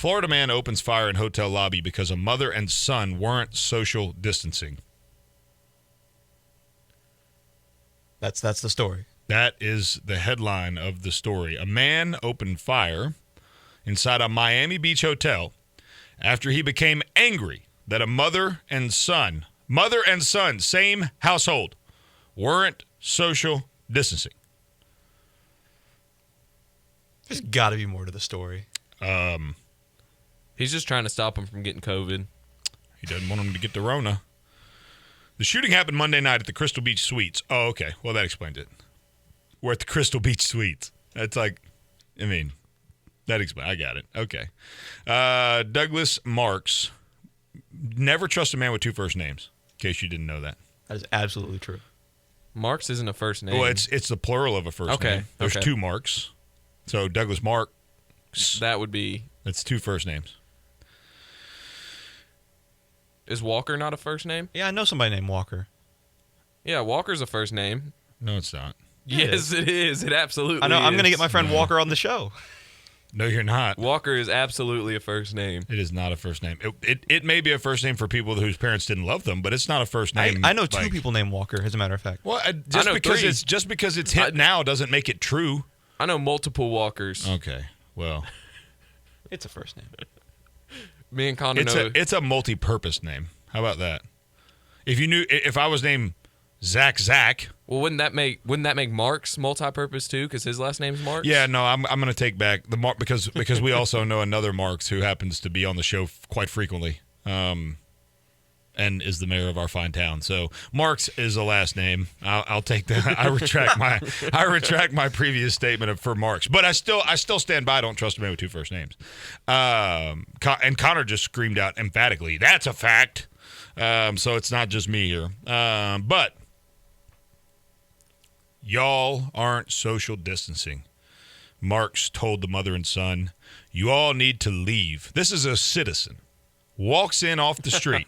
Florida man opens fire in hotel lobby because a mother and son weren't social distancing. That's the story. That is the headline of the story. A man opened fire inside a Miami Beach hotel after he became angry that a mother and son, same household, weren't social distancing. There's got to be more to the story. He's just trying to stop him from getting COVID. He doesn't want him to get the Rona. The shooting happened Monday night at the Crystal Beach Suites. Oh, okay. Well, that explains it. We're at the Crystal Beach Suites. That's like, I mean, that explains. I got it. Okay. Douglas Marks. Never trust a man with two first names, in case you didn't know that. That is absolutely true. Marks isn't a first name. Well, it's the plural of a first name. There's two Marks. So Douglas Marks. That would be. That's two first names. Is Walker not a first name? Yeah, I know somebody named Walker. Yeah, Walker's a first name. No, it's not. Yes, it is. It absolutely is. I know. I'm going to get my friend Walker on the show. No, you're not. Walker is absolutely a first name. It is not a first name. It may be a first name for people whose parents didn't love them, but it's not a first name. I know two people named Walker, as a matter of fact. Well, three. just because it's hit now doesn't make it true. I know multiple Walkers. Okay, well, It's a first name. Me and Connor know. It's a multi-purpose name. How about that? If I was named Zach. Well, wouldn't that make Marks multi-purpose too? Because his last name's Marks. Yeah, no, I'm going to take back the Mark because we also know another Marks who happens to be on the show quite frequently, and is the mayor of our fine town. So Marks is a last name. I'll take that. I retract my previous statement for Marks. But I still stand by. Don't trust a man with two first names. And Connor just screamed out emphatically, "That's a fact." So it's not just me here. But y'all aren't social distancing. Marks told the mother and son, "You all need to leave." This is a citizen. Walks in off the street,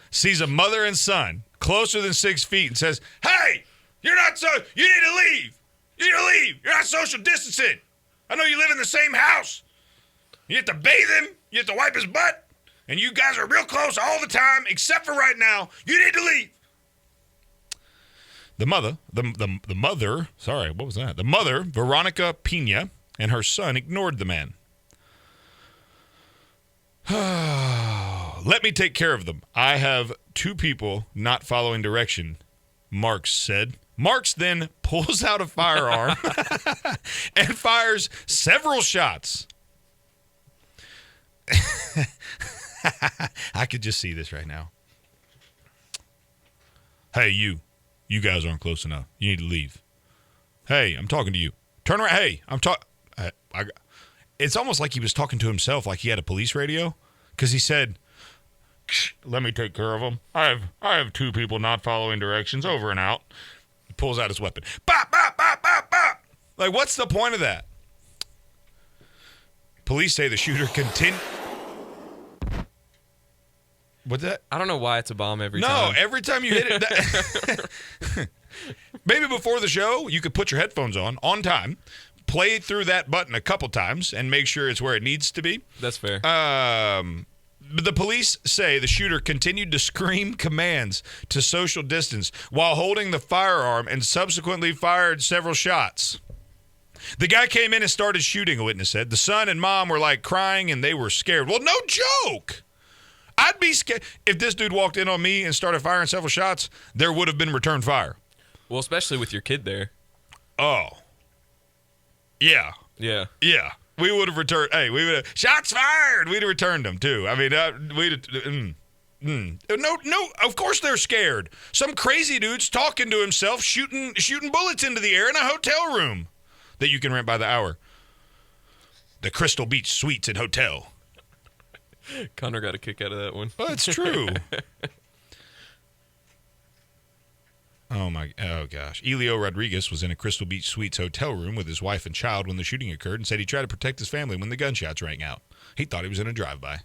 sees a mother and son closer than 6 feet and says, "Hey, you need to leave. You need to leave. You're not social distancing. I know you live in the same house. You have to bathe him. You have to wipe his butt. And you guys are real close all the time, except for right now. You need to leave." The mother, Veronica Pena, and her son ignored the man. "Let me take care of them. I have two people not following direction," Marks said. Marks then pulls out a firearm and fires several shots. I could just see this right now. "Hey, you guys aren't close enough. You need to leave. Hey, I'm talking to you. Turn around. Hey, I'm talking." It's almost like he was talking to himself, like he had a police radio, because he said, "Let me take care of them. I have two people not following directions. Over and out." He pulls out his weapon. Bop, bop, bop, bop, bop. Like, what's the point of that? Police say the shooter continued. What's that? I don't know why it's a bomb every time. No, every time you hit it. Maybe before the show, you could put your headphones on time, play through that button a couple times, and make sure it's where it needs to be. That's fair. The police say the shooter continued to scream commands to social distance while holding the firearm and subsequently fired several shots. "The guy came in and started shooting," a witness said. "The son and mom were like crying and they were scared." Well, no joke. I'd be scared. If this dude walked in on me and started firing several shots, there would have been return fire. Well, especially with your kid there. Oh. Yeah. Yeah. Yeah. We would have returned. Hey, we would have. Shots fired. We'd have returned them, too. I mean, No, of course they're scared. Some crazy dude's talking to himself, shooting bullets into the air in a hotel room that you can rent by the hour. The Crystal Beach Suites and Hotel. Connor got a kick out of that one. Well, it's true. Oh gosh. Elio Rodriguez was in a Crystal Beach Suites hotel room with his wife and child when the shooting occurred and said he tried to protect his family when the gunshots rang out. He thought he was in a drive-by.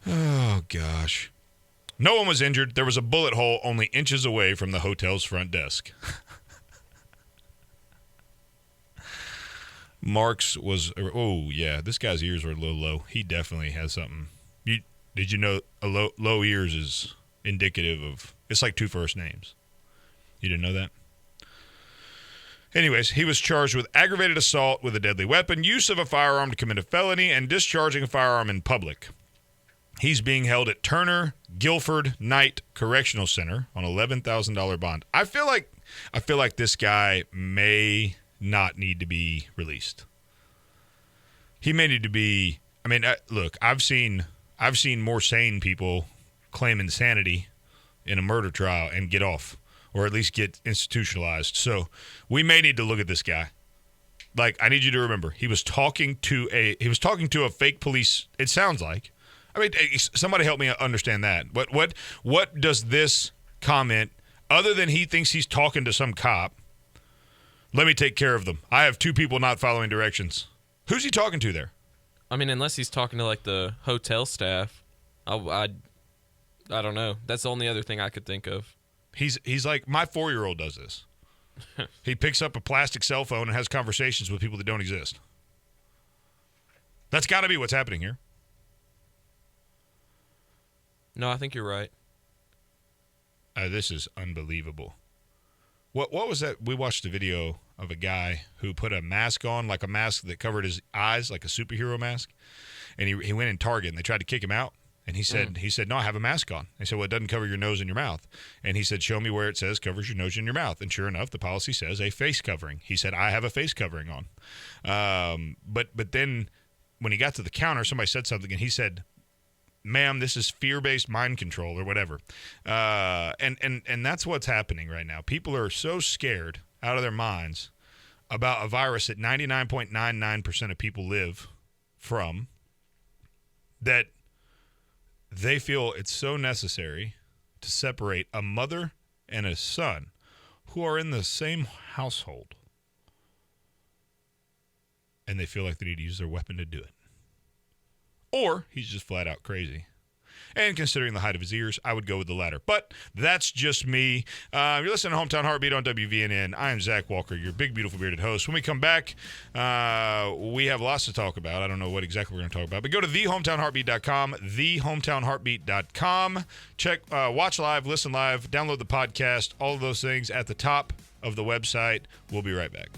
Oh gosh. No one was injured. There was a bullet hole only inches away from the hotel's front desk. Marks was, oh yeah, this guy's ears are a little low. He definitely has something. Did you know a low ears is indicative of, it's like two first names. You didn't know that? Anyways, he was charged with aggravated assault with a deadly weapon, use of a firearm to commit a felony, and discharging a firearm in public. He's being held at Turner Guilford Knight Correctional Center on $11,000 bond. I feel like this guy may not need to be released. He may need to be. I mean, look, I've seen more sane people claim insanity in a murder trial and get off, or at least get institutionalized. So we may need to look at this guy. Like, I need you to remember, he was talking to a fake police. It sounds like. I mean, somebody help me understand that. What does this comment, other than he thinks he's talking to some cop? Let me take care of them. I have two people not following directions. Who's he talking to there? I mean, unless he's talking to like the hotel staff, I don't know. That's the only other thing I could think of. He's like, my 4-year-old does this. He picks up a plastic cell phone and has conversations with people that don't exist. That's got to be what's happening here. No, I think you're right. This is unbelievable. What was that? We watched a video of a guy who put a mask on, like a mask that covered his eyes, like a superhero mask. And he went in Target, and they tried to kick him out. And he said, no, I have a mask on. They said, well, it doesn't cover your nose and your mouth. And he said, show me where it says covers your nose and your mouth. And sure enough, the policy says a face covering. He said, I have a face covering on. But then when he got to the counter, somebody said something, and he said, ma'am, this is fear-based mind control or whatever. And that's what's happening right now. People are so scared out of their minds about a virus that 99.99% of people live from that they feel it's so necessary to separate a mother and a son who are in the same household. And they feel like they need to use their weapon to do it. Or he's just flat out crazy. And considering the height of his ears, I would go with the latter. But that's just me. You're listening to Hometown Heartbeat on WVNN. I am Zach Walker, your big, beautiful, bearded host. When we come back, we have lots to talk about. I don't know what exactly we're going to talk about. But go to thehometownheartbeat.com, thehometownheartbeat.com. Check, watch live, listen live, download the podcast, all of those things at the top of the website. We'll be right back.